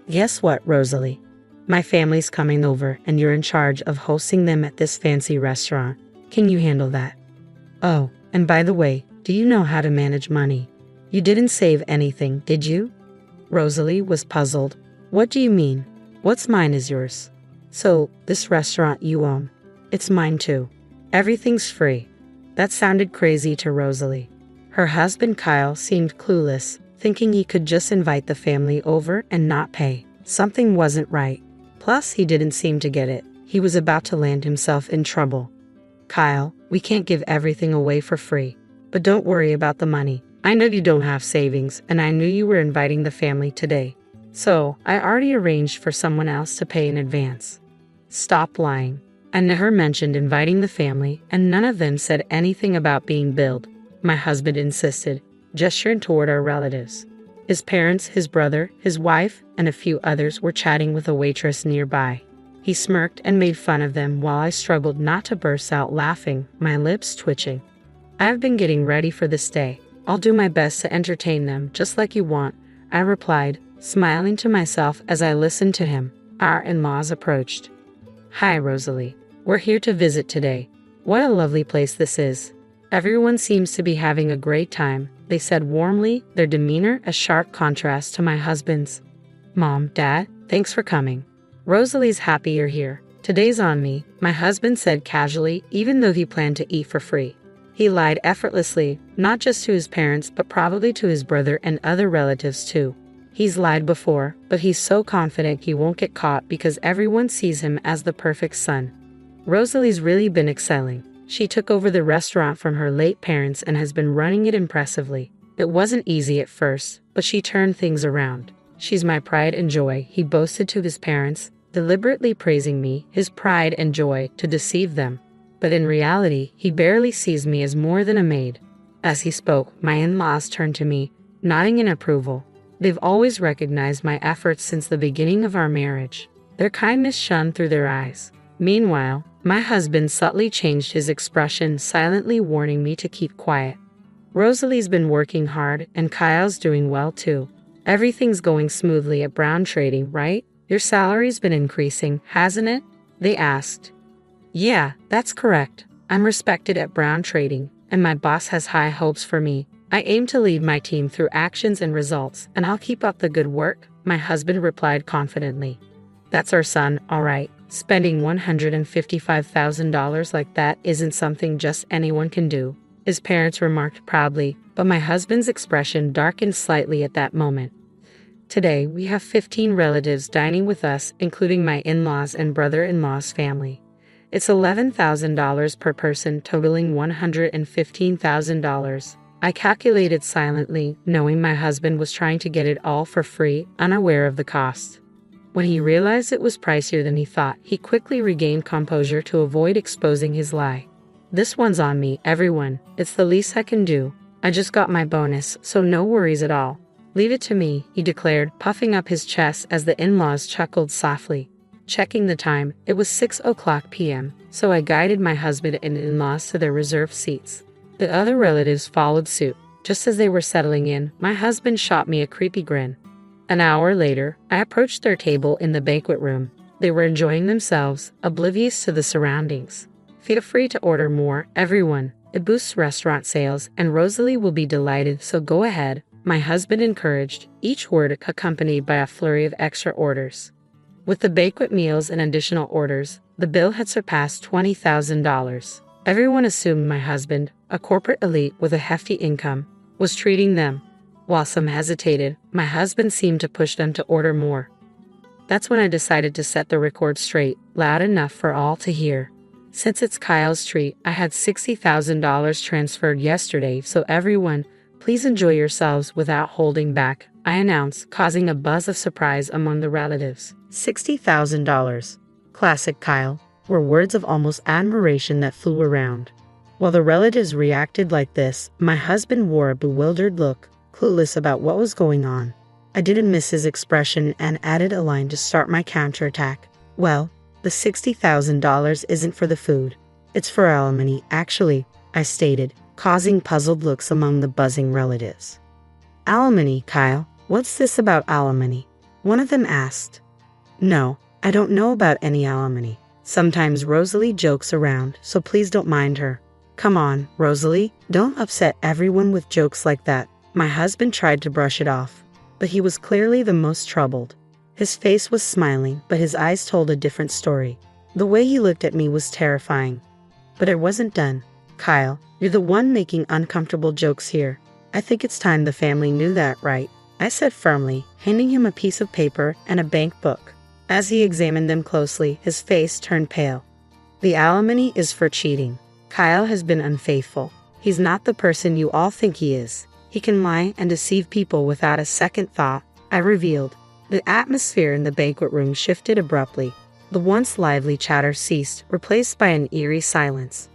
Guess what, Rosalie? My family's coming over and you're in charge of hosting them at this fancy restaurant. Can you handle that? Oh, and by the way, do you know how to manage money? You didn't save anything, did you? Rosalie was puzzled. What do you mean? What's mine is yours. So, this restaurant you own. It's mine too. Everything's free. That sounded crazy to Rosalie. Her husband Kyle seemed clueless, thinking he could just invite the family over and not pay. Something wasn't right. Plus, he didn't seem to get it. He was about to land himself in trouble. Kyle, we can't give everything away for free. But don't worry about the money. I know you don't have savings, and I knew you were inviting the family today. So, I already arranged for someone else to pay in advance. Stop lying. I never mentioned inviting the family, and none of them said anything about being billed. My husband insisted, gesturing toward our relatives. His parents, his brother, his wife, and a few others were chatting with a waitress nearby. He smirked and made fun of them while I struggled not to burst out laughing, my lips twitching. I've been getting ready for this day. I'll do my best to entertain them, just like you want, I replied, smiling to myself as I listened to him. Our in-laws approached. Hi, Rosalie. We're here to visit today. What a lovely place this is. Everyone seems to be having a great time, they said warmly, their demeanor a sharp contrast to my husband's. Mom, Dad, thanks for coming. Rosalie's happy you're here. Today's on me, my husband said casually, even though he planned to eat for free. He lied effortlessly, not just to his parents, but probably to his brother and other relatives too. He's lied before, but he's so confident he won't get caught because everyone sees him as the perfect son. Rosalie's really been excelling. She took over the restaurant from her late parents and has been running it impressively. It wasn't easy at first, but she turned things around. She's my pride and joy, he boasted to his parents, deliberately praising me, his pride and joy, to deceive them. But in reality, he barely sees me as more than a maid. As he spoke, my in-laws turned to me, nodding in approval. They've always recognized my efforts since the beginning of our marriage. Their kindness shone through their eyes. Meanwhile, my husband subtly changed his expression, silently warning me to keep quiet. Rosalie's been working hard, and Kyle's doing well too. Everything's going smoothly at Brown Trading, right? Your salary's been increasing, hasn't it? They asked. Yeah, that's correct. I'm respected at Brown Trading, and my boss has high hopes for me. I aim to lead my team through actions and results, and I'll keep up the good work, my husband replied confidently. That's our son, all right. Spending $155,000 like that isn't something just anyone can do, his parents remarked proudly, but my husband's expression darkened slightly at that moment. Today, we have 15 relatives dining with us, including my in-laws and brother-in-law's family. It's $11,000 per person, totaling $115,000. I calculated silently, knowing my husband was trying to get it all for free, unaware of the cost. When he realized it was pricier than he thought, he quickly regained composure to avoid exposing his lie. This one's on me, everyone. It's the least I can do. I just got my bonus, so no worries at all. Leave it to me, he declared, puffing up his chest as the in-laws chuckled softly. Checking the time, it was 6:00 p.m., so I guided my husband and in-laws to their reserved seats. The other relatives followed suit. Just as they were settling in, my husband shot me a creepy grin. An hour later, I approached their table in the banquet room. They were enjoying themselves, oblivious to the surroundings. Feel free to order more, everyone. It boosts restaurant sales, and Rosalie will be delighted, so go ahead, my husband encouraged, each word accompanied by a flurry of extra orders. With the banquet meals and additional orders, the bill had surpassed $20,000. Everyone assumed my husband, a corporate elite with a hefty income, was treating them. While some hesitated, my husband seemed to push them to order more. That's when I decided to set the record straight, loud enough for all to hear. Since it's Kyle's treat, I had $60,000 transferred yesterday, so everyone, please enjoy yourselves without holding back, I announced, causing a buzz of surprise among the relatives. $60,000. Classic Kyle, were words of almost admiration that flew around. While the relatives reacted like this, my husband wore a bewildered look, clueless about what was going on. I didn't miss his expression and added a line to start my counterattack. Well, the $60,000 isn't for the food. It's for alimony, actually, I stated, causing puzzled looks among the buzzing relatives. Alimony, Kyle? What's this about alimony? One of them asked. No, I don't know about any alimony. Sometimes Rosalie jokes around, so please don't mind her. Come on, Rosalie, don't upset everyone with jokes like that. My husband tried to brush it off, but he was clearly the most troubled. His face was smiling, but his eyes told a different story. The way he looked at me was terrifying. But it wasn't done. Kyle, you're the one making uncomfortable jokes here. I think it's time the family knew that, right? I said firmly, handing him a piece of paper and a bank book. As he examined them closely, his face turned pale. The alimony is for cheating. Kyle has been unfaithful. He's not the person you all think he is. He can lie and deceive people without a second thought, I revealed. The atmosphere in the banquet room shifted abruptly. The once lively chatter ceased, replaced by an eerie silence.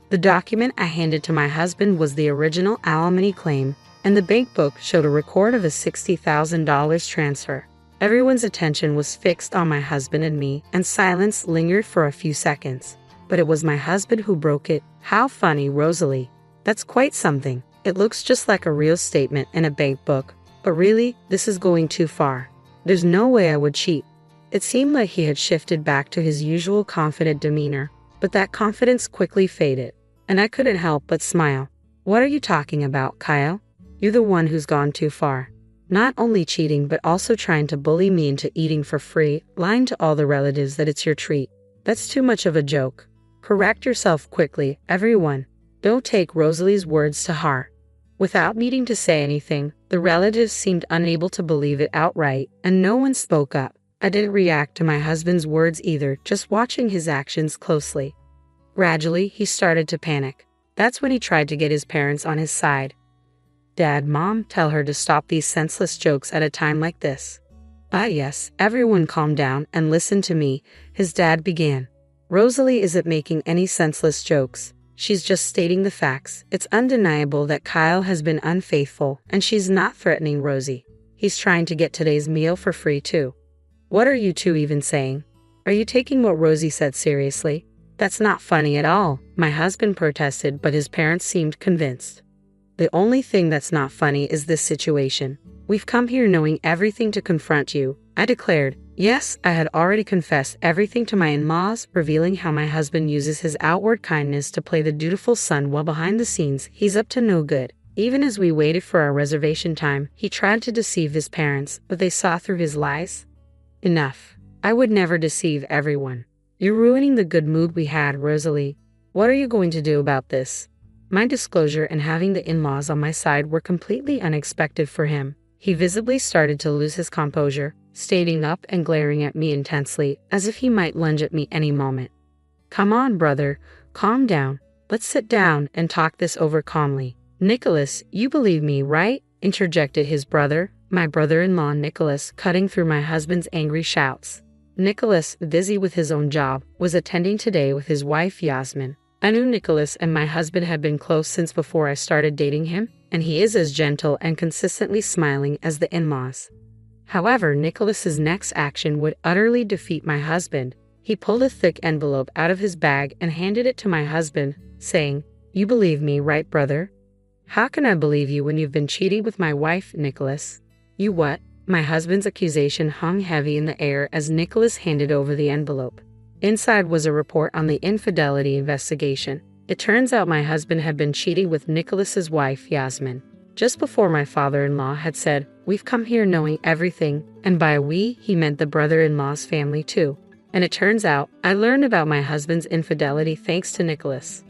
The document I handed to my husband was the original alimony claim, and the bank book showed a record of a $60,000 transfer. Everyone's attention was fixed on my husband and me, and silence lingered for a few seconds. But it was my husband who broke it. How funny, Rosalie. That's quite something. It looks just like a real statement in a bank book. But really, this is going too far. There's no way I would cheat. It seemed like he had shifted back to his usual confident demeanor, but that confidence quickly faded, and I couldn't help but smile. What are you talking about, Kyle? You're the one who's gone too far. Not only cheating, but also trying to bully me into eating for free, lying to all the relatives that it's your treat. That's too much of a joke. Correct yourself quickly, everyone. Don't take Rosalie's words to heart. Without needing to say anything, the relatives seemed unable to believe it outright, and no one spoke up. I didn't react to my husband's words either, just watching his actions closely. Gradually, he started to panic. That's when he tried to get his parents on his side. Dad, Mom, tell her to stop these senseless jokes at a time like this. Ah yes, everyone calm down and listen to me, his dad began. Rosalie isn't making any senseless jokes. She's just stating the facts. It's undeniable that Kyle has been unfaithful, and she's not threatening Rosie. He's trying to get today's meal for free too. What are you two even saying? Are you taking what Rosie said seriously? That's not funny at all, my husband protested, but his parents seemed convinced. The only thing that's not funny is this situation. We've come here knowing everything to confront you, I declared. Yes, I had already confessed everything to my in-laws, revealing how my husband uses his outward kindness to play the dutiful son while behind the scenes he's up to no good. Even as we waited for our reservation time, he tried to deceive his parents, but they saw through his lies. Enough. I would never deceive everyone. You're ruining the good mood we had, Rosalie. What are you going to do about this? My disclosure and having the in-laws on my side were completely unexpected for him. He visibly started to lose his composure, standing up and glaring at me intensely, as if he might lunge at me any moment. Come on, brother, calm down. Let's sit down and talk this over calmly. Nicholas, you believe me, right? Interjected his brother, my brother-in-law Nicholas, cutting through my husband's angry shouts. Nicholas, busy with his own job, was attending today with his wife Yasmin. I knew Nicholas and my husband had been close since before I started dating him, and he is as gentle and consistently smiling as the in-laws. However, Nicholas's next action would utterly defeat my husband. He pulled a thick envelope out of his bag and handed it to my husband, saying, You believe me, right, brother? How can I believe you when you've been cheating with my wife, Nicholas? You what? My husband's accusation hung heavy in the air as Nicholas handed over the envelope. Inside was a report on the infidelity investigation. It turns out my husband had been cheating with Nicholas's wife, Yasmin. Just before my father-in-law had said, We've come here knowing everything, and by we, he meant the brother-in-law's family too. And it turns out, I learned about my husband's infidelity thanks to Nicholas.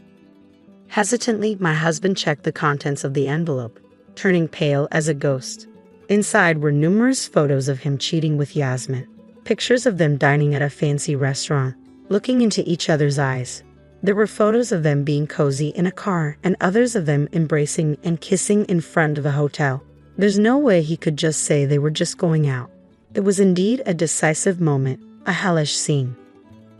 Hesitantly, my husband checked the contents of the envelope, turning pale as a ghost. Inside were numerous photos of him cheating with Yasmin, pictures of them dining at a fancy restaurant, looking into each other's eyes. There were photos of them being cozy in a car and others of them embracing and kissing in front of a hotel. There's no way he could just say they were just going out. It was indeed a decisive moment, a hellish scene.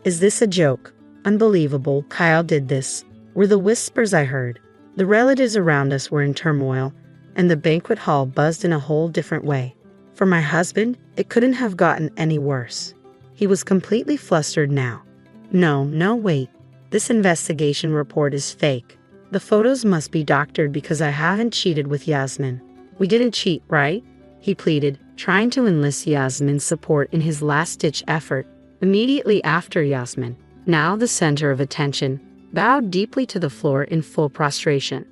Is this a joke? Unbelievable, Kyle did this, were the whispers I heard. The relatives around us were in turmoil, and the banquet hall buzzed in a whole different way. For my husband, it couldn't have gotten any worse. He was completely flustered now. No, wait. This investigation report is fake. The photos must be doctored because I haven't cheated with Yasmin. We didn't cheat, right? He pleaded, trying to enlist Yasmin's support in his last-ditch effort. Immediately after Yasmin, now the center of attention, bowed deeply to the floor in full prostration.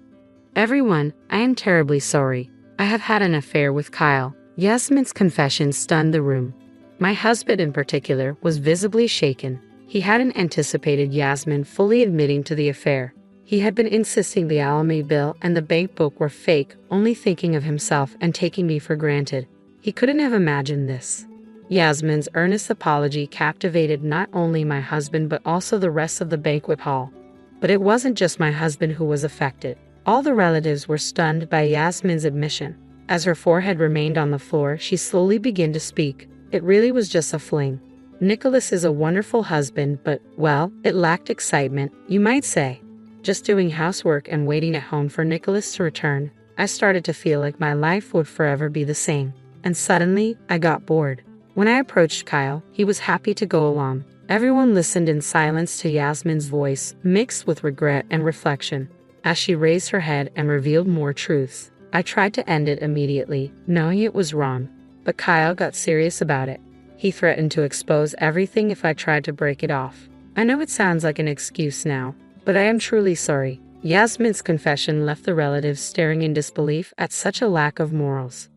"Everyone, I am terribly sorry. I have had an affair with Kyle." Yasmin's confession stunned the room. My husband in particular was visibly shaken. He hadn't anticipated Yasmin fully admitting to the affair. He had been insisting the alimony bill and the bank book were fake, only thinking of himself and taking me for granted. He couldn't have imagined this. Yasmin's earnest apology captivated not only my husband but also the rest of the banquet hall. But it wasn't just my husband who was affected. All the relatives were stunned by Yasmin's admission. As her forehead remained on the floor, she slowly began to speak. "It really was just a fling. Nicholas is a wonderful husband, but, well, it lacked excitement, you might say. Just doing housework and waiting at home for Nicholas to return, I started to feel like my life would forever be the same. And suddenly, I got bored. When I approached Kyle, he was happy to go along." Everyone listened in silence to Yasmin's voice, mixed with regret and reflection. As she raised her head and revealed more truths, I tried to end it immediately, knowing it was wrong. But Kyle got serious about it. He threatened to expose everything if I tried to break it off. I know it sounds like an excuse now, but I am truly sorry. Yasmin's confession left the relatives staring in disbelief at such a lack of morals.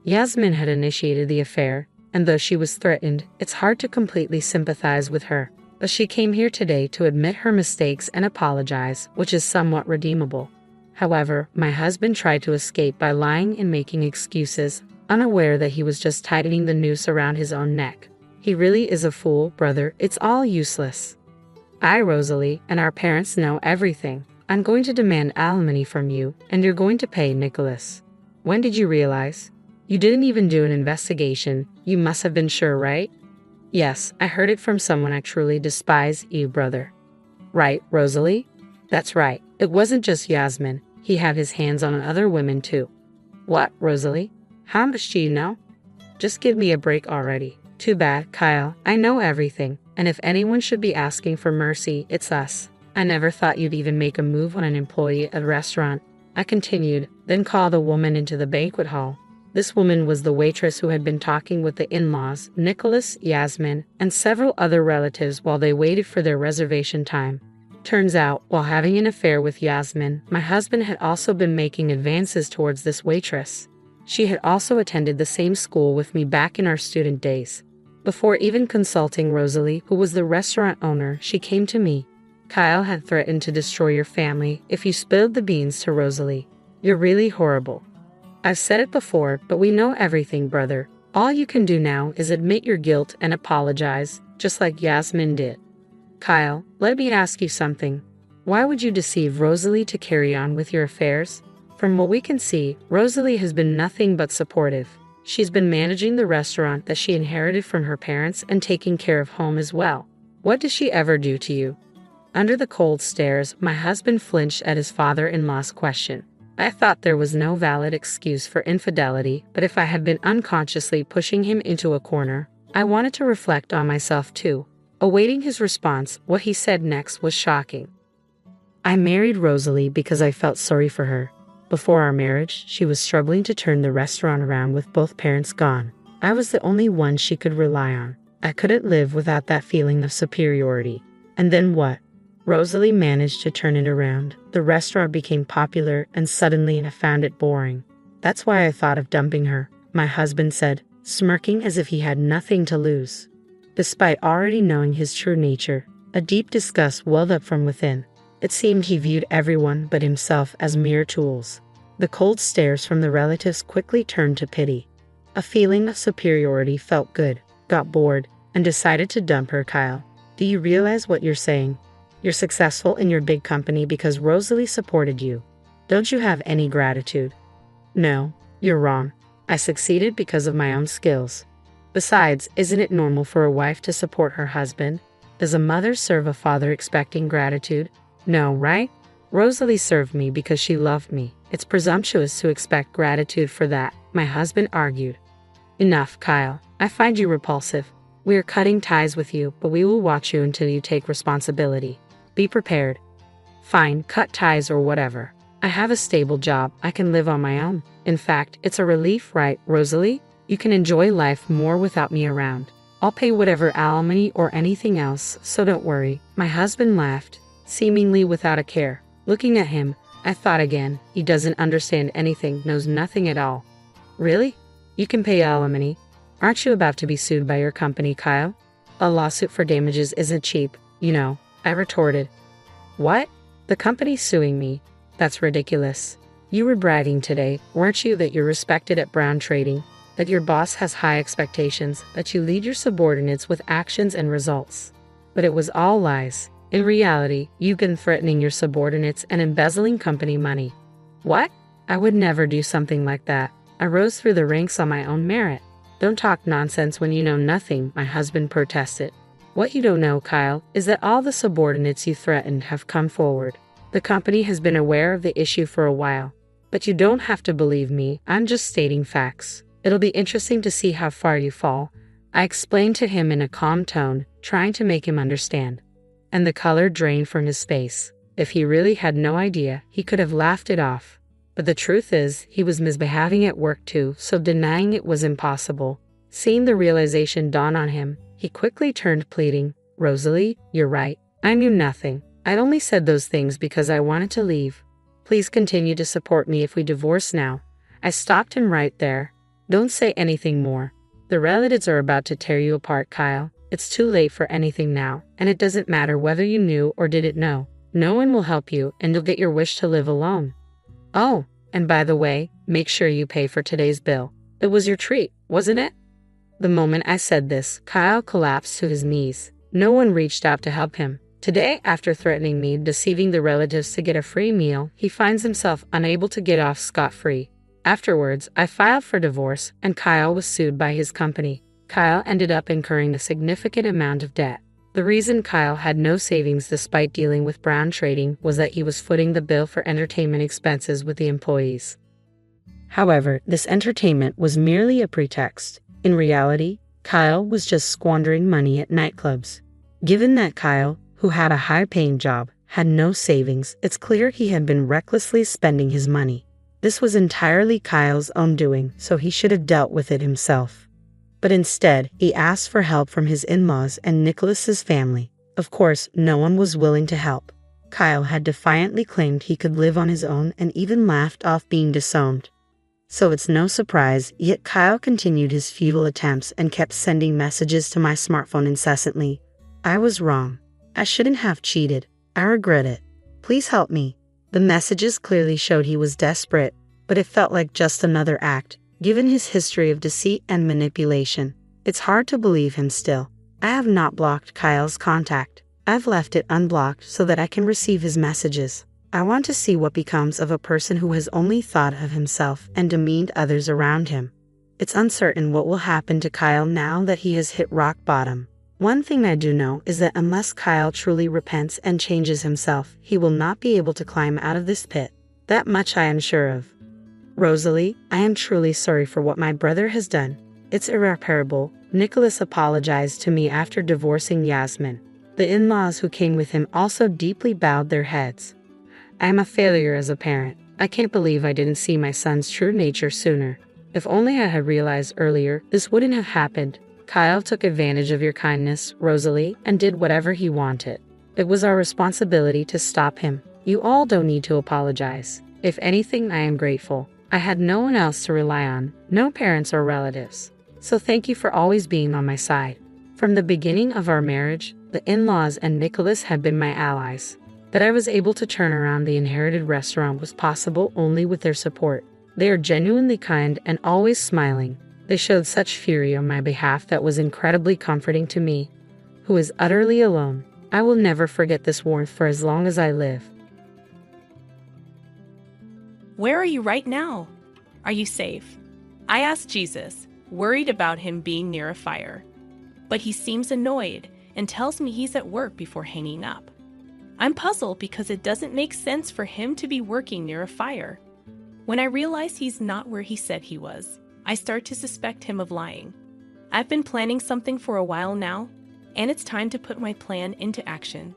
Yasmin had initiated the affair, and though she was threatened, it's hard to completely sympathize with her. But she came here today to admit her mistakes and apologize, which is somewhat redeemable. However, my husband tried to escape by lying and making excuses, unaware that he was just tightening the noose around his own neck. He really is a fool, brother. It's all useless. I, Rosalie, and our parents know everything. I'm going to demand alimony from you, and you're going to pay Nicholas. When did you realize? You didn't even do an investigation. You must have been sure, right? Yes, I heard it from someone I truly despise, you, brother. Right, Rosalie? That's right. It wasn't just Yasmin. He had his hands on other women too. What, Rosalie? How much do you know? Just give me a break already. Too bad, Kyle. I know everything, and if anyone should be asking for mercy, it's us. I never thought you'd even make a move on an employee at a restaurant. I continued, then called a woman into the banquet hall. This woman was the waitress who had been talking with the in-laws, Nicholas, Yasmin, and several other relatives while they waited for their reservation time. Turns out, while having an affair with Yasmin, my husband had also been making advances towards this waitress. She had also attended the same school with me back in our student days. Before even consulting Rosalie, who was the restaurant owner, she came to me. Kyle had threatened to destroy your family if you spilled the beans to Rosalie. You're really horrible. I've said it before, but we know everything, brother. All you can do now is admit your guilt and apologize, just like Yasmin did. Kyle, let me ask you something. Why would you deceive Rosalie to carry on with your affairs? From what we can see, Rosalie has been nothing but supportive. She's been managing the restaurant that she inherited from her parents and taking care of home as well. What does she ever do to you? Under the cold stares, my husband flinched at his father-in-law's question. I thought there was no valid excuse for infidelity, but if I had been unconsciously pushing him into a corner, I wanted to reflect on myself too. Awaiting his response, what he said next was shocking. I married Rosalie because I felt sorry for her. Before our marriage, she was struggling to turn the restaurant around with both parents gone. I was the only one she could rely on. I couldn't live without that feeling of superiority. And then what? Rosalie managed to turn it around. The restaurant became popular, and suddenly I found it boring. That's why I thought of dumping her, my husband said, smirking as if he had nothing to lose. Despite already knowing his true nature, a deep disgust welled up from within. It seemed he viewed everyone but himself as mere tools. The cold stares from the relatives quickly turned to pity. A feeling of superiority felt good, got bored, and decided to dump her. Kyle, do you realize what you're saying? You're successful in your big company because Rosalie supported you. Don't you have any gratitude? No, you're wrong. I succeeded because of my own skills. Besides, isn't it normal for a wife to support her husband? Does a mother serve a father expecting gratitude? No, right? Rosalie served me because she loved me. It's presumptuous to expect gratitude for that, my husband argued. Enough, Kyle. I find you repulsive. We are cutting ties with you, but we will watch you until you take responsibility. Be prepared. Fine, cut ties or whatever. I have a stable job. I can live on my own. In fact, it's a relief, right, Rosalie? You can enjoy life more without me around. I'll pay whatever alimony or anything else, so don't worry." My husband laughed, seemingly without a care. Looking at him, I thought again, he doesn't understand anything, knows nothing at all. "Really? You can pay alimony? Aren't you about to be sued by your company, Kyle? A lawsuit for damages isn't cheap, you know," I retorted. "What? The company's suing me? That's ridiculous. You were bragging today, weren't you, that you're respected at Brown Trading, that your boss has high expectations, that you lead your subordinates with actions and results. But it was all lies. In reality, you've been threatening your subordinates and embezzling company money." "What? I would never do something like that. I rose through the ranks on my own merit." "Don't talk nonsense when you know nothing," my husband protested. "What you don't know, Kyle, is that all the subordinates you threatened have come forward. The company has been aware of the issue for a while. But you don't have to believe me, I'm just stating facts. It'll be interesting to see how far you fall," I explained to him in a calm tone, trying to make him understand. And the color drained from his face. If he really had no idea, he could have laughed it off. But the truth is, he was misbehaving at work too, so denying it was impossible. Seeing the realization dawn on him, he quickly turned, pleading, "Rosalie, you're right. I knew nothing. I'd only said those things because I wanted to leave. Please continue to support me if we divorce now." I stopped him right there. "Don't say anything more. The relatives are about to tear you apart, Kyle. It's too late for anything now, and it doesn't matter whether you knew or didn't know. No one will help you, and you'll get your wish to live alone. Oh, and by the way, make sure you pay for today's bill. It was your treat, wasn't it?" The moment I said this, Kyle collapsed to his knees. No one reached out to help him. Today, after threatening me, deceiving the relatives to get a free meal, he finds himself unable to get off scot-free. Afterwards, I filed for divorce, and Kyle was sued by his company. Kyle ended up incurring a significant amount of debt. The reason Kyle had no savings despite dealing with Brown Trading was that he was footing the bill for entertainment expenses with the employees. However, this entertainment was merely a pretext. In reality, Kyle was just squandering money at nightclubs. Given that Kyle, who had a high-paying job, had no savings, it's clear he had been recklessly spending his money. This was entirely Kyle's own doing, so he should have dealt with it himself. But instead, he asked for help from his in-laws and Nicholas's family. Of course, no one was willing to help. Kyle had defiantly claimed he could live on his own and even laughed off being disowned. So it's no surprise, yet Kyle continued his futile attempts and kept sending messages to my smartphone incessantly. "I was wrong. I shouldn't have cheated. I regret it. Please help me." The messages clearly showed he was desperate, but it felt like just another act, given his history of deceit and manipulation. It's hard to believe him still. I have not blocked Kyle's contact. I've left it unblocked so that I can receive his messages. I want to see what becomes of a person who has only thought of himself and demeaned others around him. It's uncertain what will happen to Kyle now that he has hit rock bottom. One thing I do know is that unless Kyle truly repents and changes himself, he will not be able to climb out of this pit. That much I am sure of. "Rosalie, I am truly sorry for what my brother has done. It's irreparable." Nicholas apologized to me after divorcing Yasmin. The in-laws who came with him also deeply bowed their heads. "I am a failure as a parent. I can't believe I didn't see my son's true nature sooner. If only I had realized earlier, this wouldn't have happened. Kyle took advantage of your kindness, Rosalie, and did whatever he wanted. It was our responsibility to stop him. You all don't need to apologize. If anything, I am grateful. I had no one else to rely on, no parents or relatives. So thank you for always being on my side. From the beginning of our marriage, the in-laws and Nicholas have been my allies. That I was able to turn around the inherited restaurant was possible only with their support. They are genuinely kind and always smiling. They showed such fury on my behalf that was incredibly comforting to me, who is utterly alone. I will never forget this warmth for as long as I live." Where are you right now? Are you safe? I asked Jesus, worried about him being near a fire. But he seems annoyed and tells me he's at work before hanging up. I'm puzzled because it doesn't make sense for him to be working near a fire. When I realize he's not where he said he was, I start to suspect him of lying. I've been planning something for a while now, and it's time to put my plan into action.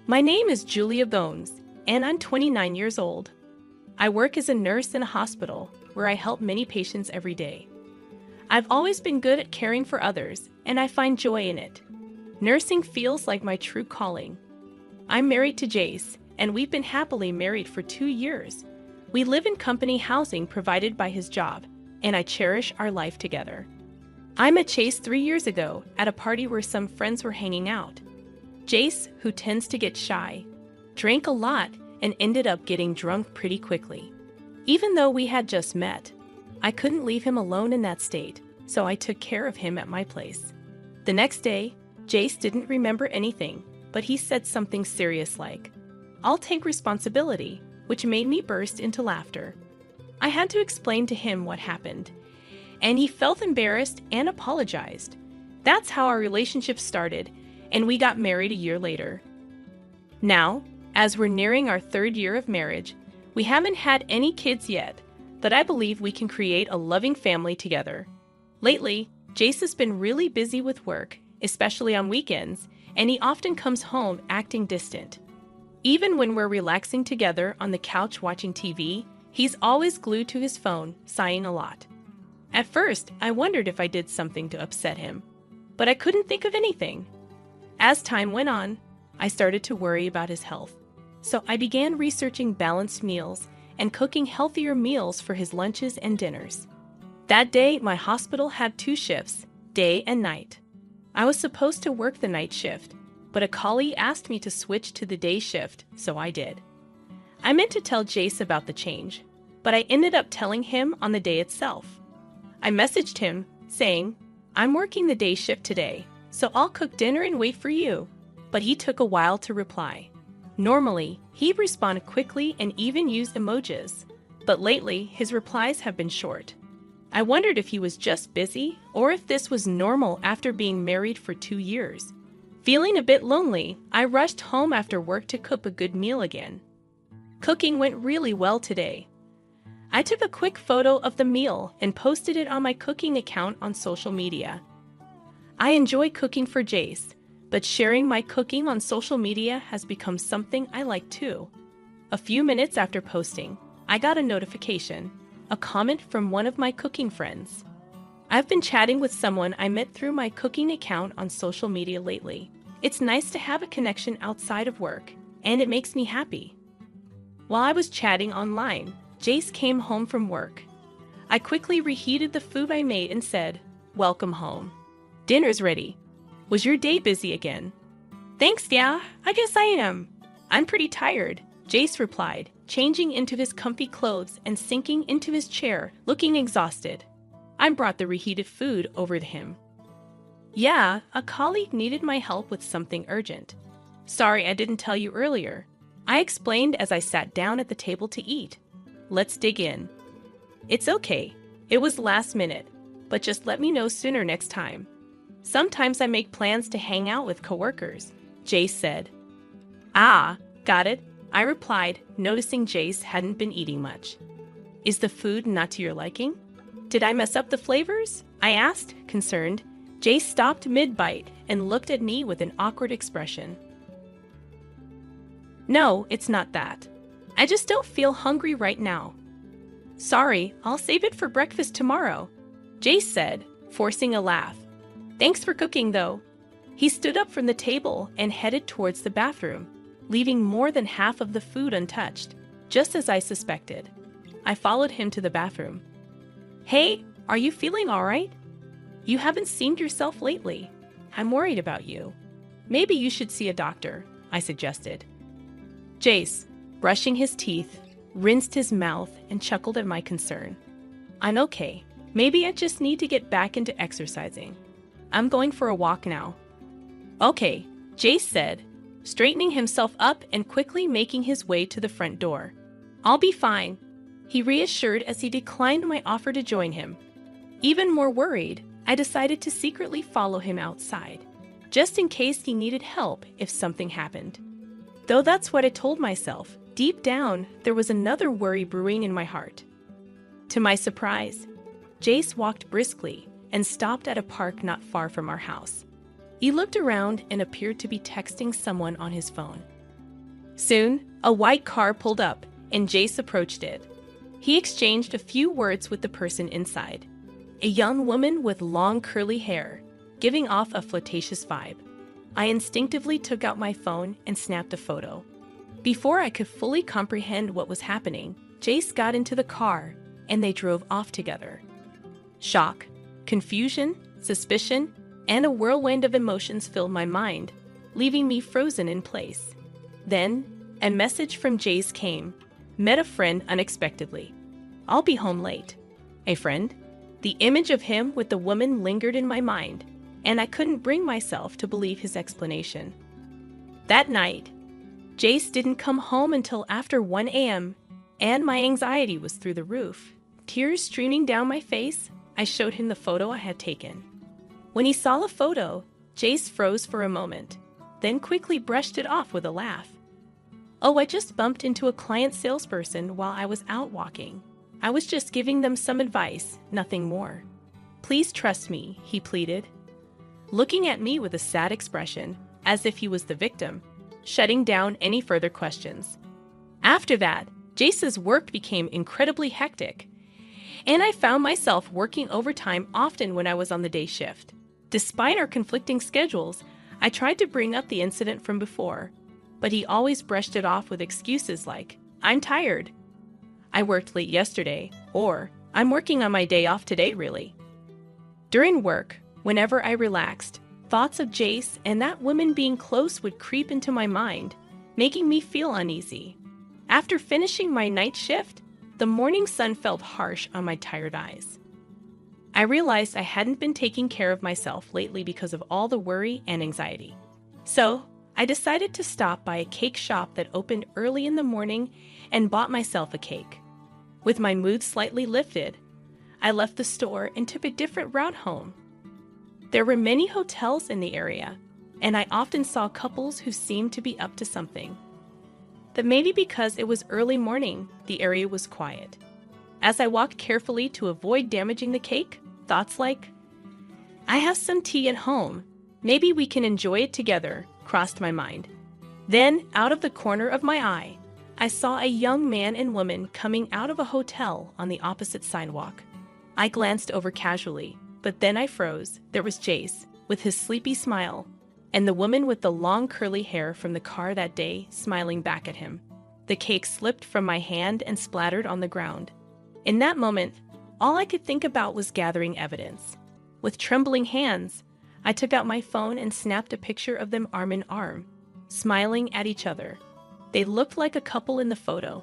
My name is Julia Bones, and I'm 29 years old. I work as a nurse in a hospital where I help many patients every day. I've always been good at caring for others, and I find joy in it. Nursing feels like my true calling. I'm married to Jace, and we've been happily married for 2 years. We live in company housing provided by his job, and I cherish our life together. I met Chase 3 years ago at a party where some friends were hanging out. Jace, who tends to get shy, drank a lot and ended up getting drunk pretty quickly. Even though we had just met, I couldn't leave him alone in that state, so I took care of him at my place. The next day, Jace didn't remember anything, but he said something serious like, "I'll take responsibility," which made me burst into laughter. I had to explain to him what happened, and he felt embarrassed and apologized. That's how our relationship started, and we got married a year later. Now, as we're nearing our 3rd year of marriage, we haven't had any kids yet, but I believe we can create a loving family together. Lately, Jace has been really busy with work, especially on weekends, and he often comes home acting distant. Even when we're relaxing together on the couch watching TV, he's always glued to his phone, sighing a lot. At first, I wondered if I did something to upset him, but I couldn't think of anything. As time went on, I started to worry about his health, so I began researching balanced meals and cooking healthier meals for his lunches and dinners. That day, my hospital had 2 shifts, day and night. I was supposed to work the night shift, but a colleague asked me to switch to the day shift, so I did. I meant to tell Jace about the change, but I ended up telling him on the day itself. I messaged him, saying, "I'm working the day shift today, so I'll cook dinner and wait for you," but he took a while to reply. Normally, he'd respond quickly and even use emojis, but lately his replies have been short. I wondered if he was just busy or if this was normal after being married for 2 years. Feeling a bit lonely, I rushed home after work to cook a good meal again. Cooking went really well today. I took a quick photo of the meal and posted it on my cooking account on social media. I enjoy cooking for Jace, but sharing my cooking on social media has become something I like too. A few minutes after posting, I got a notification, a comment from one of my cooking friends. I've been chatting with someone I met through my cooking account on social media lately. It's nice to have a connection outside of work, and it makes me happy. While I was chatting online, Jace came home from work. I quickly reheated the food I made and said, "Welcome home. Dinner's ready. Was your day busy again?" "Thanks, yeah, I guess I am. I'm pretty tired," Jace replied, changing into his comfy clothes and sinking into his chair, looking exhausted. I brought the reheated food over to him. "Yeah, a colleague needed my help with something urgent. Sorry I didn't tell you earlier," I explained as I sat down at the table to eat. "Let's dig in." "It's okay. It was last minute, but just let me know sooner next time. Sometimes I make plans to hang out with coworkers," Jace said. "Ah, got it," I replied, noticing Jace hadn't been eating much. "Is the food not to your liking? Did I mess up the flavors?" I asked, concerned. Jace stopped mid-bite and looked at me with an awkward expression. "No, it's not that. I just don't feel hungry right now." "Sorry, I'll save it for breakfast tomorrow," Jace said, forcing a laugh. "Thanks for cooking, though." He stood up from the table and headed towards the bathroom, leaving more than half of the food untouched, just as I suspected. I followed him to the bathroom. "Hey, are you feeling all right? You haven't seemed yourself lately. I'm worried about you. Maybe you should see a doctor," I suggested. Jace, brushing his teeth, rinsed his mouth and chuckled at my concern. "I'm okay. Maybe I just need to get back into exercising. I'm going for a walk now." "Okay," Jace said, straightening himself up and quickly making his way to the front door. "I'll be fine," he reassured as he declined my offer to join him. Even more worried, I decided to secretly follow him outside, just in case he needed help if something happened. Though that's what I told myself, deep down there was another worry brewing in my heart. To my surprise, Jace walked briskly and stopped at a park not far from our house. He looked around and appeared to be texting someone on his phone. Soon, a white car pulled up and Jace approached it. He exchanged a few words with the person inside. a young woman with long curly hair, giving off a flirtatious vibe. I instinctively took out my phone and snapped a photo. Before I could fully comprehend what was happening, Jace got into the car and they drove off together. Shock, confusion, suspicion, and a whirlwind of emotions filled my mind, leaving me frozen in place. Then, a message from Jace came. Met a friend unexpectedly. I'll be home late. A friend? The image of him with the woman lingered in my mind, and I couldn't bring myself to believe his explanation. That night, Jace didn't come home until after 1 a.m., and my anxiety was through the roof. Tears streaming down my face, I showed him the photo I had taken. When he saw the photo, Jace froze for a moment, then quickly brushed it off with a laugh. Oh, I just bumped into a client salesperson while I was out walking. I was just giving them some advice, nothing more. Please trust me, he pleaded, looking at me with a sad expression, as if he was the victim, shutting down any further questions. After that, Jace's work became incredibly hectic, and I found myself working overtime often when I was on the day shift. Despite our conflicting schedules, I tried to bring up the incident from before, but he always brushed it off with excuses like, I'm tired, I worked late yesterday, or I'm working on my day off today, really. During work, whenever I relaxed, thoughts of Jace and that woman being close would creep into my mind, making me feel uneasy. After finishing my night shift, the morning sun felt harsh on my tired eyes. I realized I hadn't been taking care of myself lately because of all the worry and anxiety. So, I decided to stop by a cake shop that opened early in the morning and bought myself a cake. With my mood slightly lifted, I left the store and took a different route home. There were many hotels in the area, and I often saw couples who seemed to be up to something. But maybe because it was early morning, the area was quiet. As I walked carefully to avoid damaging the cake, thoughts like, I have some tea at home, maybe we can enjoy it together, crossed my mind. Then, out of the corner of my eye, I saw a young man and woman coming out of a hotel on the opposite sidewalk. I glanced over casually, but then I froze. There was Jace, with his sleepy smile, and the woman with the long curly hair from the car that day smiling back at him. The cake slipped from my hand and splattered on the ground. In that moment, all I could think about was gathering evidence. With trembling hands, I took out my phone and snapped a picture of them arm in arm, smiling at each other. They looked like a couple in the photo.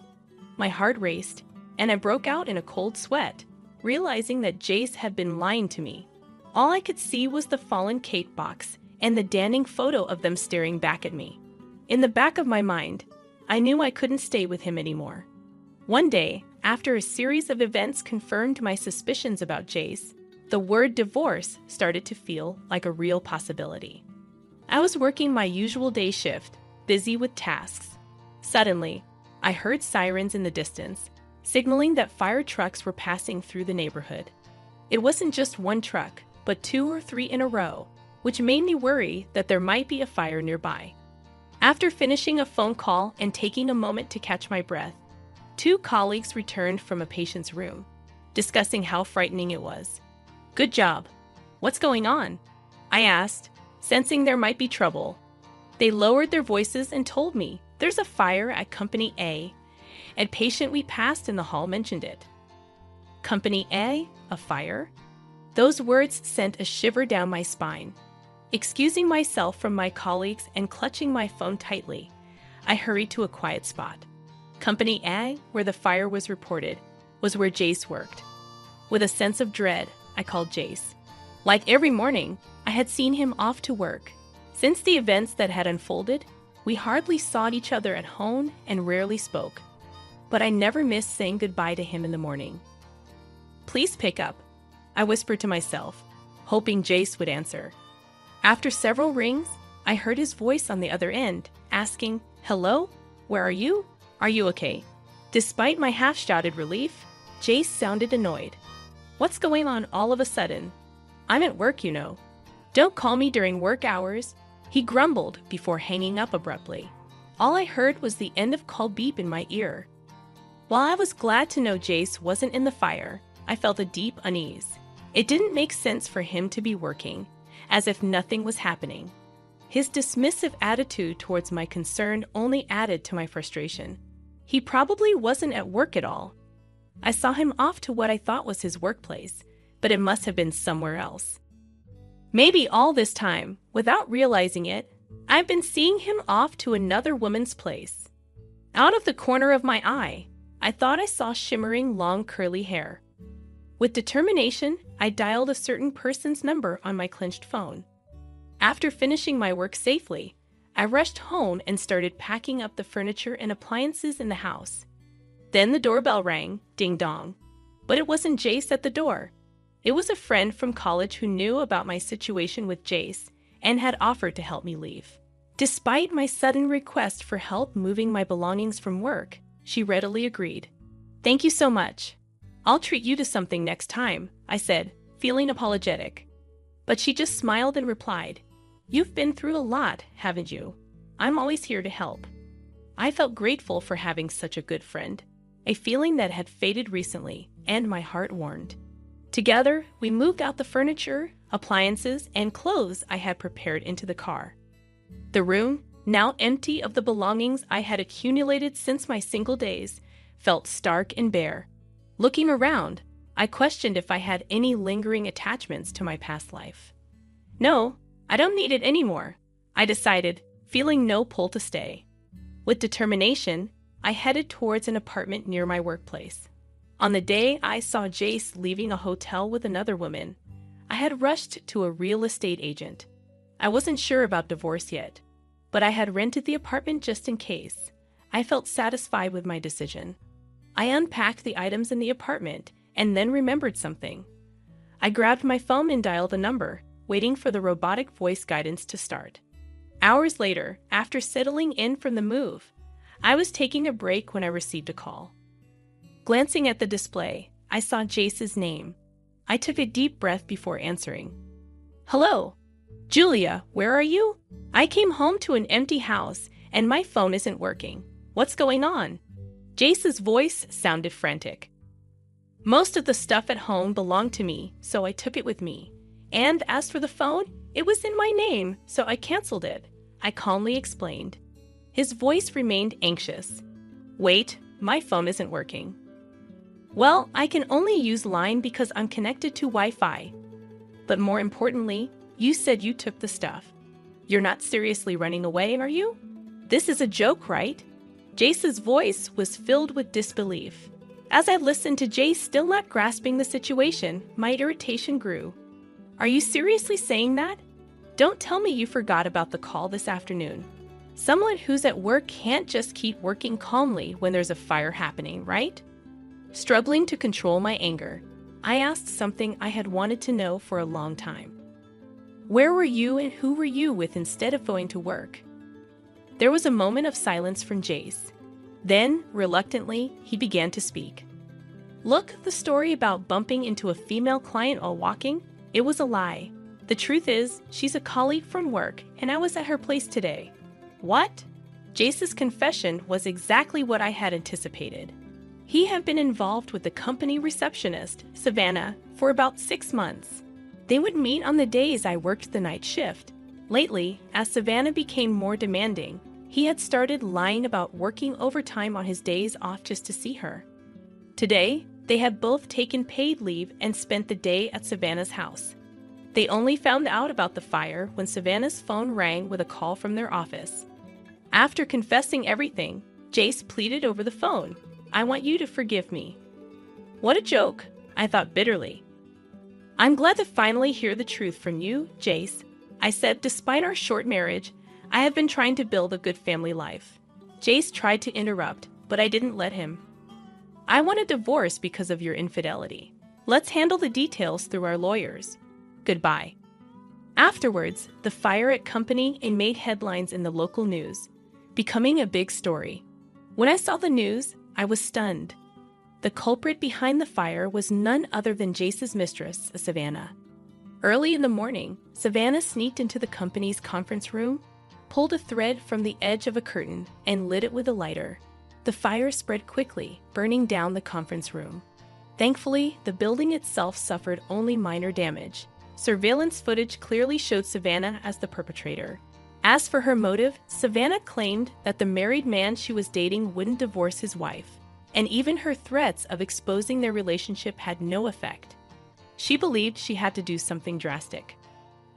My heart raced, and I broke out in a cold sweat, realizing that Jace had been lying to me. All I could see was the fallen cake box and the damning photo of them staring back at me. In the back of my mind, I knew I couldn't stay with him anymore. One day, after a series of events confirmed my suspicions about Jace, the word divorce started to feel like a real possibility. I was working my usual day shift, busy with tasks. Suddenly, I heard sirens in the distance, signaling that fire trucks were passing through the neighborhood. It wasn't just one truck, but 2 or 3 in a row, which made me worry that there might be a fire nearby. After finishing a phone call and taking a moment to catch my breath, 2 colleagues returned from a patient's room, discussing how frightening it was. Good job. What's going on? I asked, sensing there might be trouble. They lowered their voices and told me there's a fire at Company A. A patient we passed in the hall mentioned it. Company A? A fire? Those words sent a shiver down my spine. Excusing myself from my colleagues and clutching my phone tightly, I hurried to a quiet spot. Company A, where the fire was reported, was where Jace worked. With a sense of dread, I called Jace. Like every morning, I had seen him off to work. Since the events that had unfolded, we hardly saw each other at home and rarely spoke. But I never missed saying goodbye to him in the morning. Please pick up, I whispered to myself, hoping Jace would answer. After several rings, I heard his voice on the other end, asking, Hello? Where are you? Are you okay? Despite my half-shouted relief, Jace sounded annoyed. What's going on all of a sudden? I'm at work, you know. Don't call me during work hours, he grumbled before hanging up abruptly. All I heard was the end of call beep in my ear. While I was glad to know Jace wasn't in the fire, I felt a deep unease. It didn't make sense for him to be working, as if nothing was happening. His dismissive attitude towards my concern only added to my frustration. He probably wasn't at work at all. I saw him off to what I thought was his workplace, but it must have been somewhere else. Maybe all this time, without realizing it, I've been seeing him off to another woman's place. Out of the corner of my eye, I thought I saw shimmering long curly hair. With determination, I dialed a certain person's number on my clenched phone. After finishing my work safely, I rushed home and started packing up the furniture and appliances in the house. Then the doorbell rang, ding-dong. But it wasn't Jace at the door. It was a friend from college who knew about my situation with Jace and had offered to help me leave. Despite my sudden request for help moving my belongings from work, she readily agreed. "Thank you so much. I'll treat you to something next time," I said, feeling apologetic. But she just smiled and replied, "You've been through a lot, haven't you? I'm always here to help." I felt grateful for having such a good friend, a feeling that had faded recently, and my heart warmed. Together, we moved out the furniture, appliances, and clothes I had prepared into the car. The room, now empty of the belongings I had accumulated since my single days, felt stark and bare. Looking around, I questioned if I had any lingering attachments to my past life. "No, I don't need it anymore," I decided, feeling no pull to stay. With determination, I headed towards an apartment near my workplace. On the day I saw Jace leaving a hotel with another woman, I had rushed to a real estate agent. I wasn't sure about divorce yet, but I had rented the apartment just in case. I felt satisfied with my decision. I unpacked the items in the apartment and then remembered something. I grabbed my phone and dialed the number, waiting for the robotic voice guidance to start. Hours later, after settling in from the move, I was taking a break when I received a call. Glancing at the display, I saw Jace's name. I took a deep breath before answering. "Hello. Julia, where are you? I came home to an empty house, and my phone isn't working. What's going on?" Jace's voice sounded frantic. "Most of the stuff at home belonged to me, so I took it with me. And as for the phone, it was in my name, so I canceled it," I calmly explained. His voice remained anxious. "Wait, my phone isn't working." "Well, I can only use Line because I'm connected to Wi-Fi. But more importantly, you said you took the stuff. You're not seriously running away, are you? This is a joke, right?" Jace's voice was filled with disbelief. As I listened to Jace still not grasping the situation, my irritation grew. "Are you seriously saying that? Don't tell me you forgot about the call this afternoon. Someone who's at work can't just keep working calmly when there's a fire happening, right?" Struggling to control my anger, I asked something I had wanted to know for a long time. "Where were you and who were you with instead of going to work?" There was a moment of silence from Jace. Then, reluctantly, he began to speak. "Look, the story about bumping into a female client while walking, it was a lie. The truth is, she's a colleague from work, and I was at her place today." "What?" Jace's confession was exactly what I had anticipated. He had been involved with the company receptionist, Savannah, for about 6 months. They would meet on the days I worked the night shift. Lately, as Savannah became more demanding, he had started lying about working overtime on his days off just to see her. Today, they had both taken paid leave and spent the day at Savannah's house. They only found out about the fire when Savannah's phone rang with a call from their office. After confessing everything, Jace pleaded over the phone, "I want you to forgive me." What a joke, I thought bitterly. "I'm glad to finally hear the truth from you, Jace," I said. "Despite our short marriage, I have been trying to build a good family life." Jace tried to interrupt, but I didn't let him. "I want a divorce because of your infidelity. Let's handle the details through our lawyers. Goodbye." Afterwards, the fire at company made headlines in the local news, becoming a big story. When I saw the news, I was stunned. The culprit behind the fire was none other than Jace's mistress, Savannah. Early in the morning, Savannah sneaked into the company's conference room, pulled a thread from the edge of a curtain, and lit it with a lighter. The fire spread quickly, burning down the conference room. Thankfully, the building itself suffered only minor damage. Surveillance footage clearly showed Savannah as the perpetrator. As for her motive, Savannah claimed that the married man she was dating wouldn't divorce his wife, and even her threats of exposing their relationship had no effect. She believed she had to do something drastic.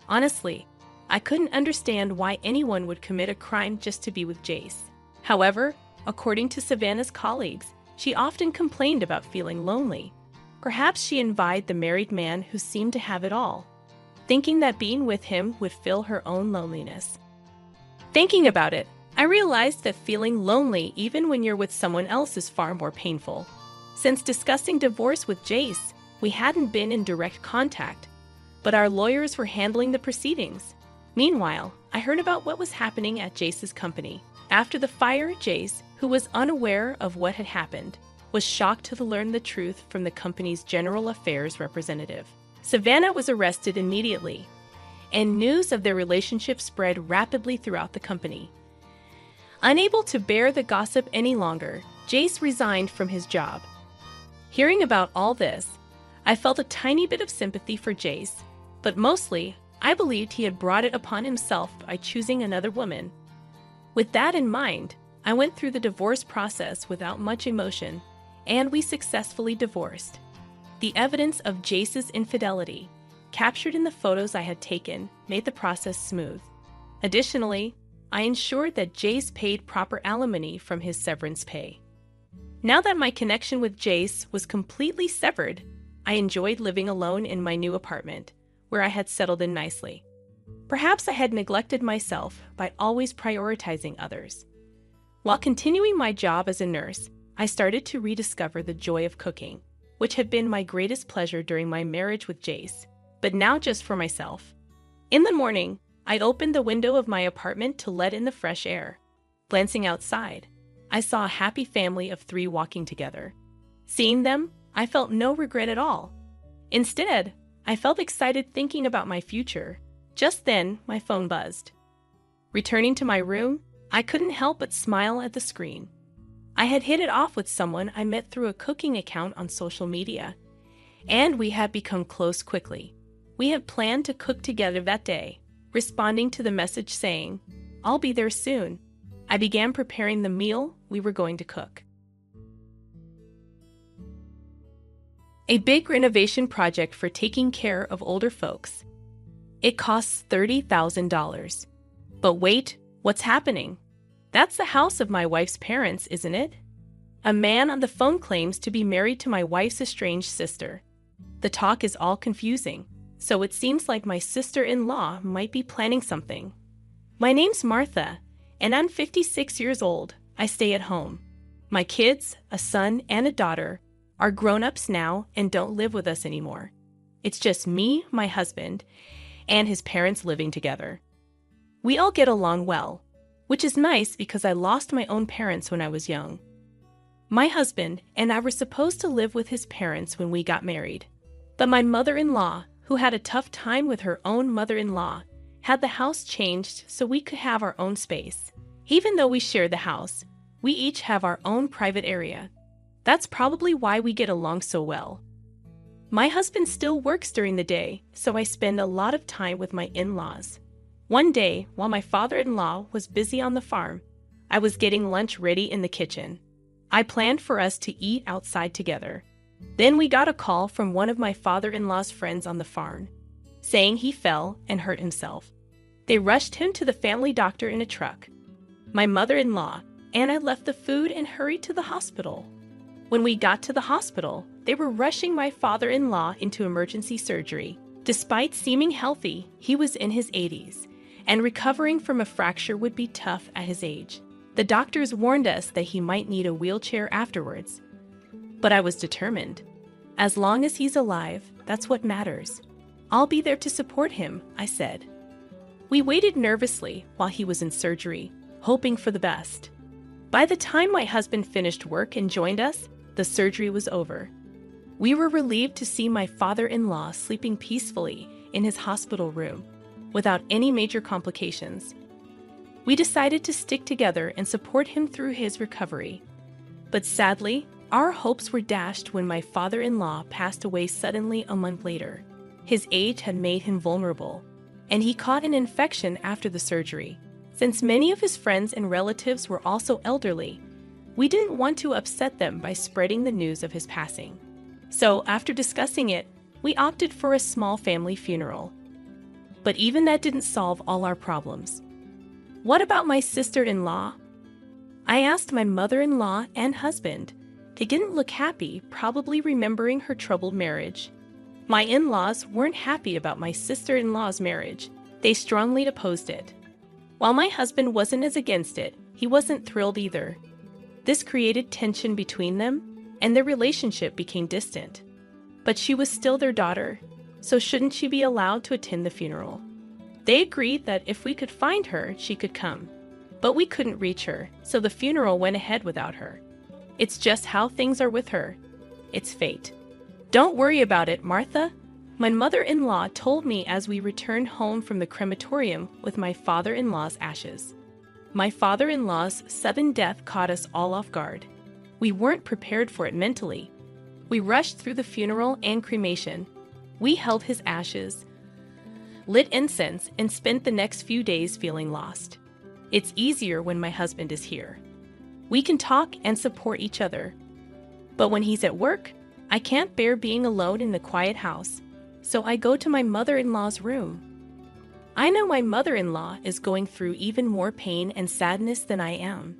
Honestly, I couldn't understand why anyone would commit a crime just to be with Jace. However, according to Savannah's colleagues, she often complained about feeling lonely. Perhaps she envied the married man who seemed to have it all, thinking that being with him would fill her own loneliness. Thinking about it, I realized that feeling lonely even when you're with someone else is far more painful. Since discussing divorce with Jace, we hadn't been in direct contact, but our lawyers were handling the proceedings. Meanwhile, I heard about what was happening at Jace's company. After the fire, Jace, who was unaware of what had happened, was shocked to learn the truth from the company's general affairs representative. Savannah was arrested immediately, and news of their relationship spread rapidly throughout the company. Unable to bear the gossip any longer, Jace resigned from his job. Hearing about all this, I felt a tiny bit of sympathy for Jace, but mostly, I believed he had brought it upon himself by choosing another woman. With that in mind, I went through the divorce process without much emotion, and we successfully divorced. The evidence of Jace's infidelity, captured in the photos I had taken, made the process smooth. Additionally, I ensured that Jace paid proper alimony from his severance pay. Now that my connection with Jace was completely severed, I enjoyed living alone in my new apartment, where I had settled in nicely. Perhaps I had neglected myself by always prioritizing others. While continuing my job as a nurse, I started to rediscover the joy of cooking, which had been my greatest pleasure during my marriage with Jace, but now just for myself. In the morning, I'd open the window of my apartment to let in the fresh air. Glancing outside, I saw a happy family of 3 walking together. Seeing them, I felt no regret at all. Instead, I felt excited thinking about my future. Just then, my phone buzzed. Returning to my room, I couldn't help but smile at the screen. I had hit it off with someone I met through a cooking account on social media, and we had become close quickly. We had planned to cook together that day, responding to the message saying, "I'll be there soon." I began preparing the meal we were going to cook. A big renovation project for taking care of older folks. It costs $30,000. But wait, what's happening? That's the house of my wife's parents, isn't it? A man on the phone claims to be married to my wife's estranged sister. The talk is all confusing, so it seems like my sister-in-law might be planning something. My name's Martha, and I'm 56 years old. I stay at home. My kids, a son and a daughter, are grown-ups now and don't live with us anymore. It's just me, my husband, and his parents living together. We all get along well, which is nice because I lost my own parents when I was young. My husband and I were supposed to live with his parents when we got married, but my mother-in-law, who had a tough time with her own mother-in-law, had the house changed so we could have our own space. Even though we share the house, we each have our own private area. That's probably why we get along so well. My husband still works during the day, so I spend a lot of time with my in-laws. One day, while my father-in-law was busy on the farm, I was getting lunch ready in the kitchen. I planned for us to eat outside together. Then we got a call from one of my father-in-law's friends on the farm, saying he fell and hurt himself. They rushed him to the family doctor in a truck. My mother-in-law and I left the food and hurried to the hospital. When we got to the hospital, they were rushing my father-in-law into emergency surgery. Despite seeming healthy, he was in his 80s, and recovering from a fracture would be tough at his age. The doctors warned us that he might need a wheelchair afterwards. But I was determined. As long as he's alive, that's what matters. I'll be there to support him, I said. We waited nervously while he was in surgery, hoping for the best. By the time my husband finished work and joined us, the surgery was over. We were relieved to see my father-in-law sleeping peacefully in his hospital room, without any major complications. We decided to stick together and support him through his recovery. But sadly, Our hopes were dashed when my father-in-law passed away suddenly a month later. His age had made him vulnerable, and he caught an infection after the surgery. Since many of his friends and relatives were also elderly, we didn't want to upset them by spreading the news of his passing. So, after discussing it, we opted for a small family funeral. But even that didn't solve all our problems. What about my sister-in-law? I asked my mother-in-law and husband. They didn't look happy, probably remembering her troubled marriage. My in-laws weren't happy about my sister-in-law's marriage. They strongly opposed it. While my husband wasn't as against it, he wasn't thrilled either. This created tension between them, and their relationship became distant. But she was still their daughter, so shouldn't she be allowed to attend the funeral? They agreed that if we could find her, she could come. But we couldn't reach her, so the funeral went ahead without her. It's just how things are with her. It's fate. Don't worry about it, Martha. My mother-in-law told me as we returned home from the crematorium with my father-in-law's ashes. My father-in-law's sudden death caught us all off guard. We weren't prepared for it mentally. We rushed through the funeral and cremation. We held his ashes, lit incense, and spent the next few days feeling lost. It's easier when my husband is here. We can talk and support each other. But when he's at work, I can't bear being alone in the quiet house, so I go to my mother-in-law's room. I know my mother-in-law is going through even more pain and sadness than I am.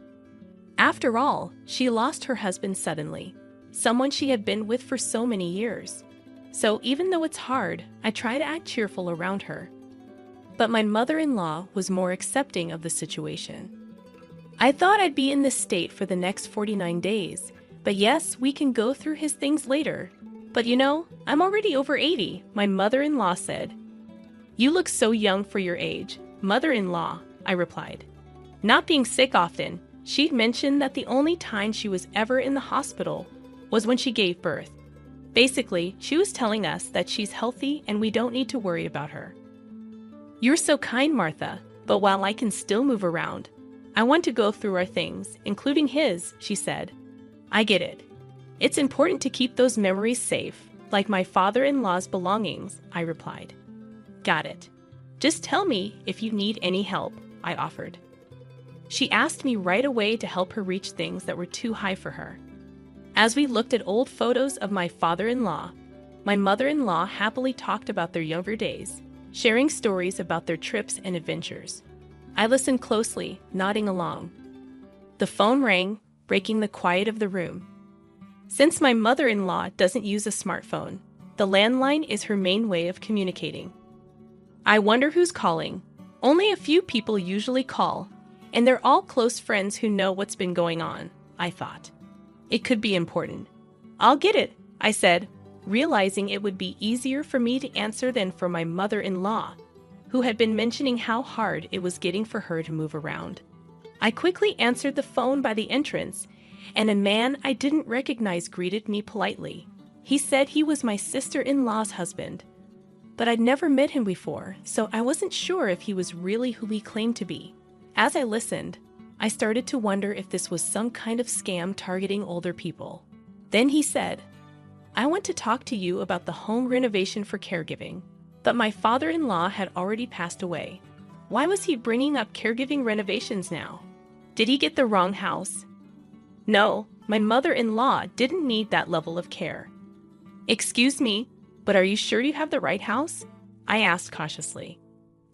After all, she lost her husband suddenly, someone she had been with for so many years. So even though it's hard, I try to act cheerful around her. But my mother-in-law was more accepting of the situation. I thought I'd be in this state for the next 49 days, but yes, we can go through his things later. But you know, I'm already over 80, my mother-in-law said. You look so young for your age, mother-in-law, I replied. Not being sick often, she'd mentioned that the only time she was ever in the hospital was when she gave birth. Basically, she was telling us that she's healthy and we don't need to worry about her. You're so kind, Martha, but while I can still move around, I want to go through our things, including his, she said. I get it. It's important to keep those memories safe, like my father-in-law's belongings, I replied. Got it. Just tell me if you need any help, I offered. She asked me right away to help her reach things that were too high for her. As we looked at old photos of my father-in-law, my mother-in-law happily talked about their younger days, sharing stories about their trips and adventures. I listened closely, nodding along. The phone rang, breaking the quiet of the room. Since my mother-in-law doesn't use a smartphone, the landline is her main way of communicating. I wonder who's calling. Only a few people usually call, and they're all close friends who know what's been going on, I thought. It could be important. I'll get it, I said, realizing it would be easier for me to answer than for my mother-in-law, who had been mentioning how hard it was getting for her to move around. I quickly answered the phone by the entrance, and a man I didn't recognize greeted me politely. He said he was my sister-in-law's husband, but I'd never met him before, so I wasn't sure if he was really who he claimed to be. As I listened, I started to wonder if this was some kind of scam targeting older people. Then he said, I want to talk to you about the home renovation for caregiving, but my father-in-law had already passed away. Why was he bringing up caregiving renovations now? Did he get the wrong house? No, my mother-in-law didn't need that level of care. Excuse me, but are you sure you have the right house? I asked cautiously.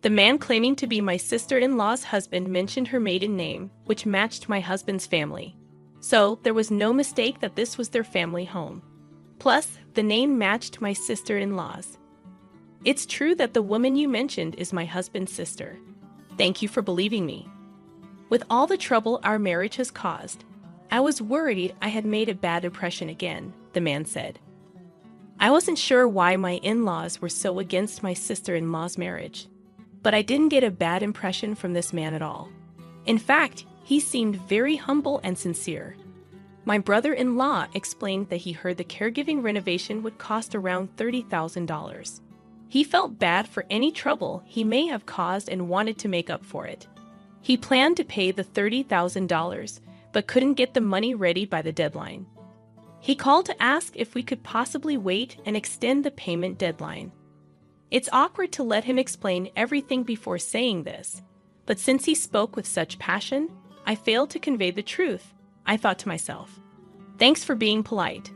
The man claiming to be my sister-in-law's husband mentioned her maiden name, which matched my husband's family. So there was no mistake that this was their family home. Plus, the name matched my sister-in-law's. It's true that the woman you mentioned is my husband's sister. Thank you for believing me. With all the trouble our marriage has caused, I was worried I had made a bad impression again, the man said. I wasn't sure why my in-laws were so against my sister-in-law's marriage, but I didn't get a bad impression from this man at all. In fact, he seemed very humble and sincere. My brother-in-law explained that he heard the caregiving renovation would cost around $30,000. He felt bad for any trouble he may have caused and wanted to make up for it. He planned to pay the $30,000, but couldn't get the money ready by the deadline. He called to ask if we could possibly wait and extend the payment deadline. It's awkward to let him explain everything before saying this, but since he spoke with such passion, I failed to convey the truth. I thought to myself, thanks for being polite.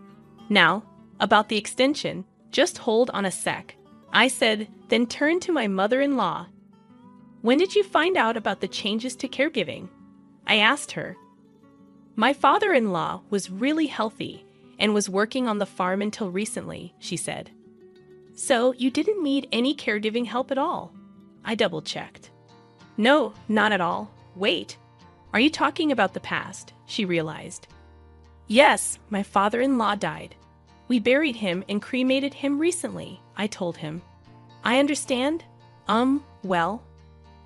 Now, about the extension, just hold on a sec, I said, then turned to my mother-in-law. When did you find out about the changes to caregiving? I asked her. My father-in-law was really healthy and was working on the farm until recently, she said. So you didn't need any caregiving help at all? I double-checked. No, not at all. Wait, are you talking about the past? She realized. Yes, my father-in-law died. We buried him and cremated him recently, I told him. I understand. Well,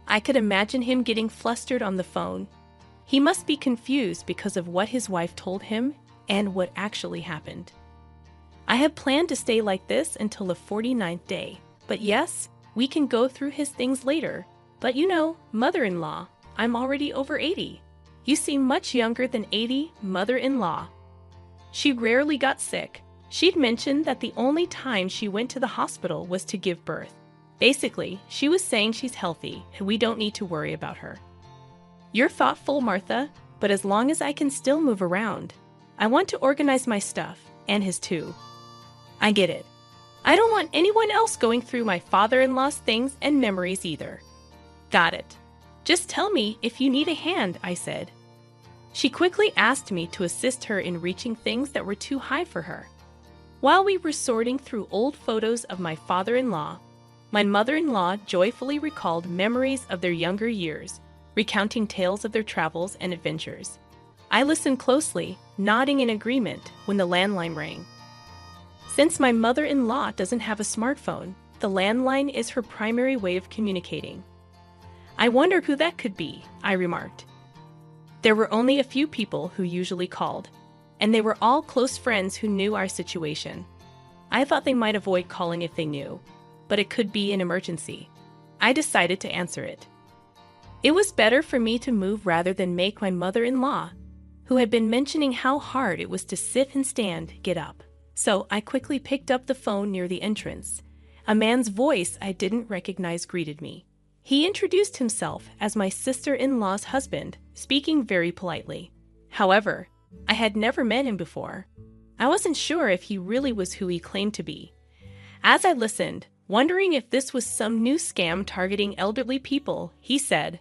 I could imagine him getting flustered on the phone. He must be confused because of what his wife told him and what actually happened. I had planned to stay like this until the 49th day, but yes, we can go through his things later. But you know, mother-in-law, I'm already over 80. You seem much younger than 80, mother-in-law. She rarely got sick. She'd mentioned that the only time she went to the hospital was to give birth. Basically, she was saying she's healthy and we don't need to worry about her. You're thoughtful, Martha, but as long as I can still move around, I want to organize my stuff, and his too. I get it. I don't want anyone else going through my father-in-law's things and memories either. Got it. Just tell me if you need a hand, I said. She quickly asked me to assist her in reaching things that were too high for her. While we were sorting through old photos of my father-in-law, my mother-in-law joyfully recalled memories of their younger years, recounting tales of their travels and adventures. I listened closely, nodding in agreement when the landline rang. Since my mother-in-law doesn't have a smartphone, the landline is her primary way of communicating. I wonder who that could be, I remarked. There were only a few people who usually called, and they were all close friends who knew our situation. I thought they might avoid calling if they knew, but it could be an emergency. I decided to answer it. It was better for me to move rather than make my mother-in-law, who had been mentioning how hard it was to sit and stand, get up. So I quickly picked up the phone near the entrance. A man's voice I didn't recognize greeted me. He introduced himself as my sister-in-law's husband, speaking very politely. However, I had never met him before. I wasn't sure if he really was who he claimed to be. As I listened, wondering if this was some new scam targeting elderly people, he said,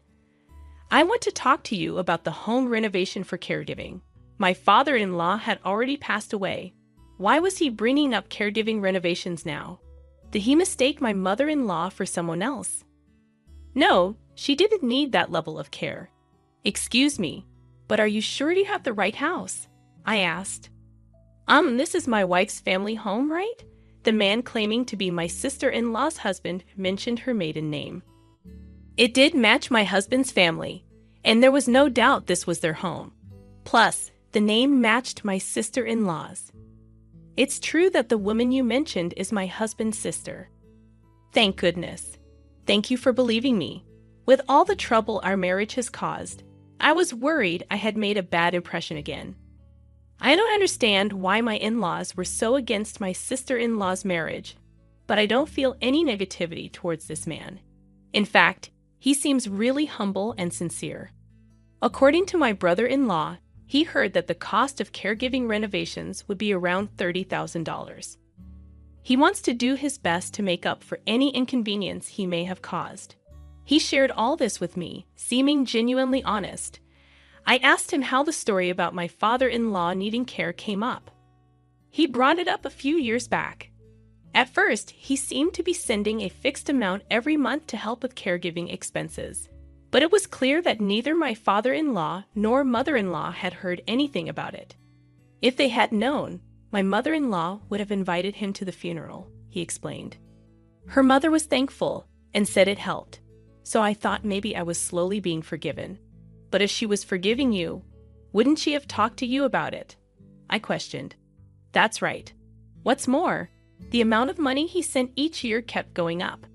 I want to talk to you about the home renovation for caregiving. My father-in-law had already passed away. Why was he bringing up caregiving renovations now? Did he mistake my mother-in-law for someone else? No, she didn't need that level of care. Excuse me, but are you sure you have the right house? I asked. This is my wife's family home, right? The man claiming to be my sister-in-law's husband mentioned her maiden name. It did match my husband's family, and there was no doubt this was their home. Plus, the name matched my sister-in-law's. It's true that the woman you mentioned is my husband's sister. Thank goodness. Thank you for believing me. With all the trouble our marriage has caused, I was worried I had made a bad impression again. I don't understand why my in-laws were so against my sister-in-law's marriage, but I don't feel any negativity towards this man. In fact, he seems really humble and sincere. According to my brother-in-law, he heard that the cost of caregiving renovations would be around $30,000. He wants to do his best to make up for any inconvenience he may have caused. He shared all this with me, seeming genuinely honest. I asked him how the story about my father-in-law needing care came up. He brought it up a few years back. At first, he seemed to be sending a fixed amount every month to help with caregiving expenses. But it was clear that neither my father-in-law nor mother-in-law had heard anything about it. If they had known, my mother-in-law would have invited him to the funeral, he explained. Her mother was thankful and said it helped, so I thought maybe I was slowly being forgiven. But if she was forgiving you, wouldn't she have talked to you about it? I questioned. That's right. What's more, the amount of money he sent each year kept going up.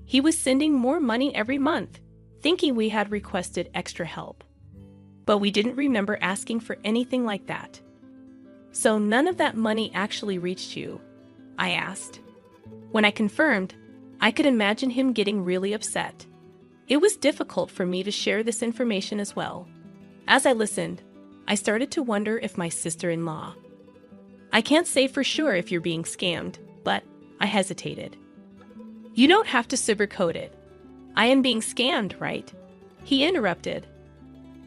He was sending more money every month, thinking we had requested extra help. But we didn't remember asking for anything like that. So none of that money actually reached you? I asked. When I confirmed, I could imagine him getting really upset. It was difficult for me to share this information as well. As I listened, I started to wonder if my sister-in-law. I can't say for sure if you're being scammed, but I hesitated. You don't have to sugarcoat it. I am being scammed, right? He interrupted.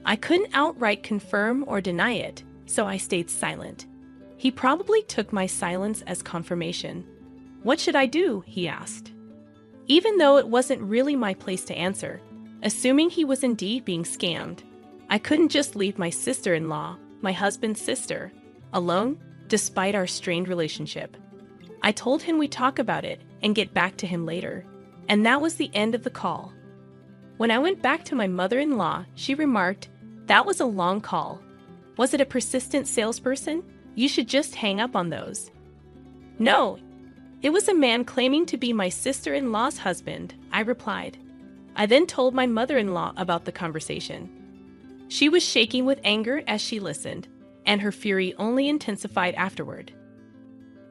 I couldn't outright confirm or deny it, so I stayed silent. He probably took my silence as confirmation. What should I do? He asked. Even though it wasn't really my place to answer, assuming he was indeed being scammed, I couldn't just leave my sister-in-law, my husband's sister, alone, despite our strained relationship. I told him we'd talk about it and get back to him later, and that was the end of the call. When I went back to my mother-in-law, she remarked, "That was a long call. Was it a persistent salesperson? You should just hang up on those." "No, it was a man claiming to be my sister-in-law's husband," I replied. I then told my mother-in-law about the conversation. She was shaking with anger as she listened, and her fury only intensified afterward.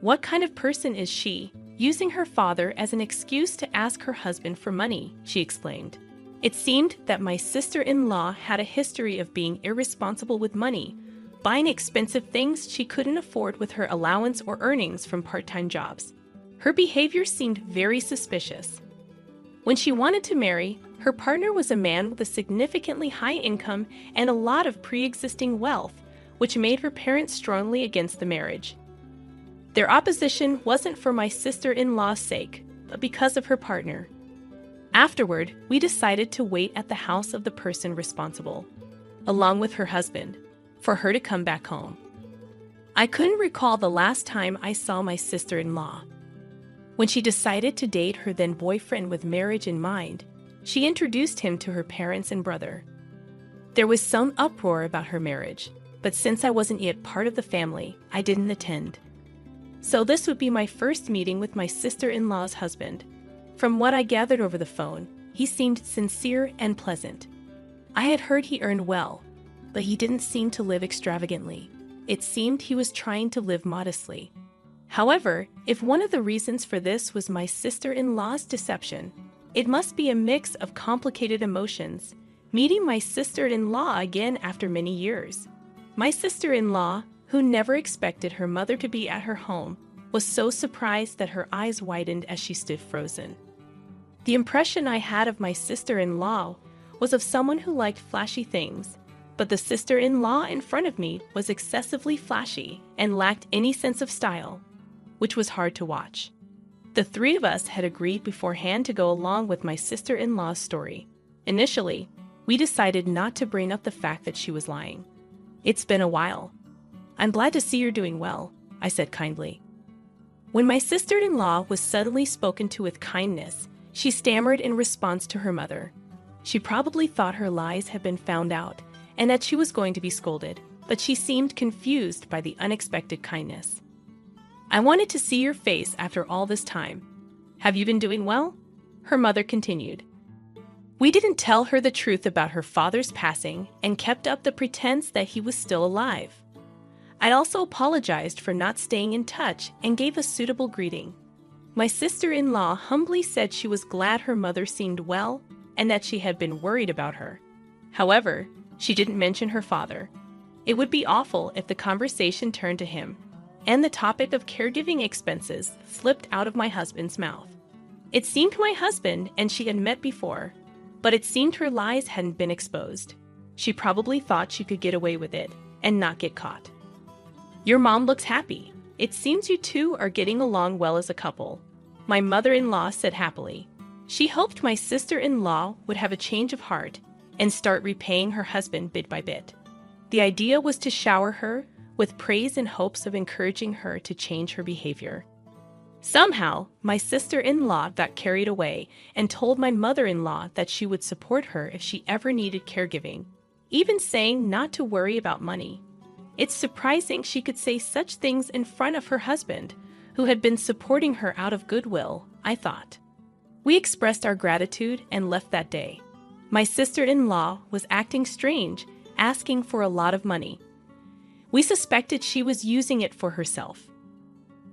What kind of person is she, using her father as an excuse to ask her husband for money? She exclaimed. It seemed that my sister-in-law had a history of being irresponsible with money, buying expensive things she couldn't afford with her allowance or earnings from part-time jobs. Her behavior seemed very suspicious. When she wanted to marry, her partner was a man with a significantly high income and a lot of pre-existing wealth, which made her parents strongly against the marriage. Their opposition wasn't for my sister-in-law's sake, but because of her partner. Afterward, we decided to wait at the house of the person responsible, along with her husband, for her to come back home. I couldn't recall the last time I saw my sister-in-law. When she decided to date her then boyfriend with marriage in mind, she introduced him to her parents and brother. There was some uproar about her marriage, but since I wasn't yet part of the family, I didn't attend. So this would be my first meeting with my sister-in-law's husband. From what I gathered over the phone, he seemed sincere and pleasant. I had heard he earned well, but he didn't seem to live extravagantly. It seemed he was trying to live modestly. However, if one of the reasons for this was my sister-in-law's deception, it must be a mix of complicated emotions, meeting my sister-in-law again after many years. My sister-in-law, who never expected her mother to be at her home, was so surprised that her eyes widened as she stood frozen. The impression I had of my sister-in-law was of someone who liked flashy things, but the sister-in-law in front of me was excessively flashy and lacked any sense of style, which was hard to watch. The three of us had agreed beforehand to go along with my sister-in-law's story. Initially, we decided not to bring up the fact that she was lying. It's been a while. I'm glad to see you're doing well, I said kindly. When my sister-in-law was suddenly spoken to with kindness, she stammered in response to her mother. She probably thought her lies had been found out and that she was going to be scolded, but she seemed confused by the unexpected kindness. I wanted to see your face after all this time. Have you been doing well? Her mother continued. We didn't tell her the truth about her father's passing and kept up the pretense that he was still alive. I also apologized for not staying in touch and gave a suitable greeting. My sister-in-law humbly said she was glad her mother seemed well and that she had been worried about her. However, she didn't mention her father. It would be awful if the conversation turned to him, and the topic of caregiving expenses slipped out of my husband's mouth. It seemed my husband and she had met before, but it seemed her lies hadn't been exposed. She probably thought she could get away with it and not get caught. Your mom looks happy. It seems you two are getting along well as a couple, my mother-in-law said happily. She hoped my sister-in-law would have a change of heart and start repaying her husband bit by bit. The idea was to shower her with praise in hopes of encouraging her to change her behavior. Somehow, my sister-in-law got carried away and told my mother-in-law that she would support her if she ever needed caregiving, even saying not to worry about money. It's surprising she could say such things in front of her husband, who had been supporting her out of goodwill, I thought. We expressed our gratitude and left that day. My sister-in-law was acting strange, asking for a lot of money. We suspected she was using it for herself.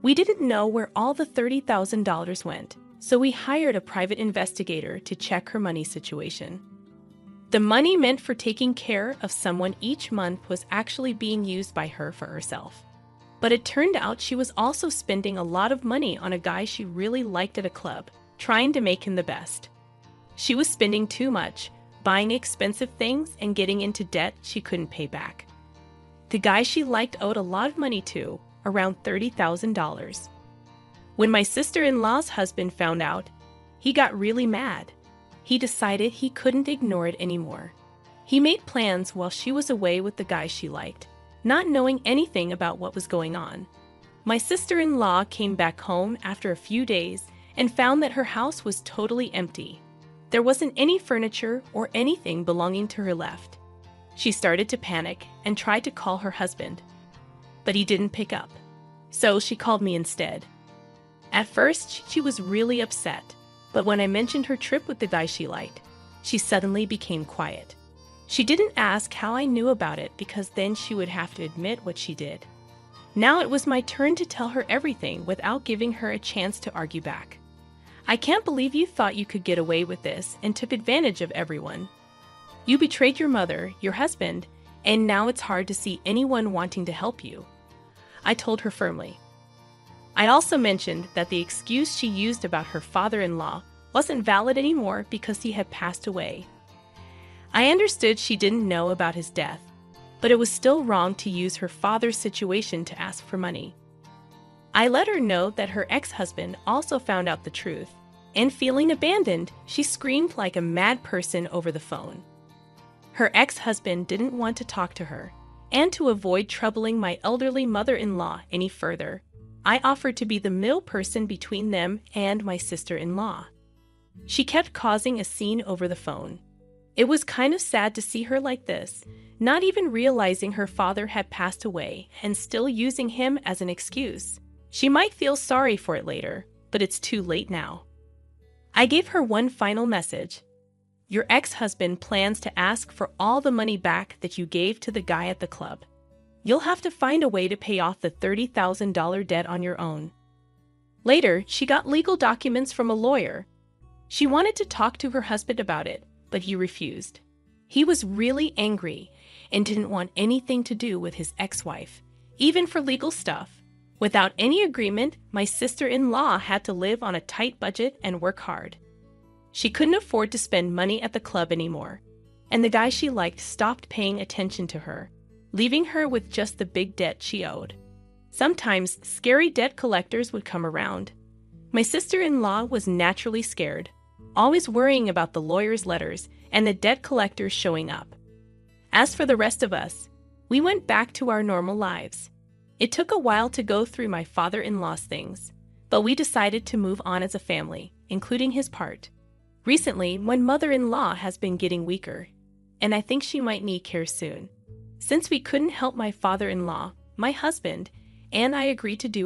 We didn't know where all the $30,000 went, so we hired a private investigator to check her money situation. The money meant for taking care of someone each month was actually being used by her for herself. But it turned out she was also spending a lot of money on a guy she really liked at a club, trying to make him the best. She was spending too much, buying expensive things and getting into debt she couldn't pay back. The guy she liked owed a lot of money to, around $30,000. When my sister-in-law's husband found out, he got really mad. He decided he couldn't ignore it anymore. He made plans while she was away with the guy she liked, not knowing anything about what was going on. My sister-in-law came back home after a few days and found that her house was totally empty. There wasn't any furniture or anything belonging to her left. She started to panic and tried to call her husband, but he didn't pick up. So she called me instead. At first, she was really upset, but when I mentioned her trip with the guy she liked, she suddenly became quiet. She didn't ask how I knew about it because then she would have to admit what she did. Now it was my turn to tell her everything without giving her a chance to argue back. I can't believe you thought you could get away with this and took advantage of everyone. You betrayed your mother, your husband, and now it's hard to see anyone wanting to help you. I told her firmly. I also mentioned that the excuse she used about her father-in-law wasn't valid anymore because he had passed away. I understood she didn't know about his death, but it was still wrong to use her father's situation to ask for money. I let her know that her ex-husband also found out the truth, and feeling abandoned, she screamed like a mad person over the phone. Her ex-husband didn't want to talk to her, and to avoid troubling my elderly mother-in-law any further, I offered to be the middle person between them and my sister-in-law. She kept causing a scene over the phone. It was kind of sad to see her like this, not even realizing her father had passed away and still using him as an excuse. She might feel sorry for it later, but it's too late now. I gave her one final message. Your ex-husband plans to ask for all the money back that you gave to the guy at the club. You'll have to find a way to pay off the $30,000 debt on your own. Later, she got legal documents from a lawyer. She wanted to talk to her husband about it, but he refused. He was really angry and didn't want anything to do with his ex-wife, even for legal stuff. Without any agreement, my sister-in-law had to live on a tight budget and work hard. She couldn't afford to spend money at the club anymore, and the guy she liked stopped paying attention to her, leaving her with just the big debt she owed. Sometimes scary debt collectors would come around. My sister-in-law was naturally scared, always worrying about the lawyer's letters and the debt collectors showing up. As for the rest of us, we went back to our normal lives. It took a while to go through my father-in-law's things, but we decided to move on as a family, including his part. Recently, my mother-in-law has been getting weaker, and I think she might need care soon. Since we couldn't help my father-in-law, my husband, and I agreed to do our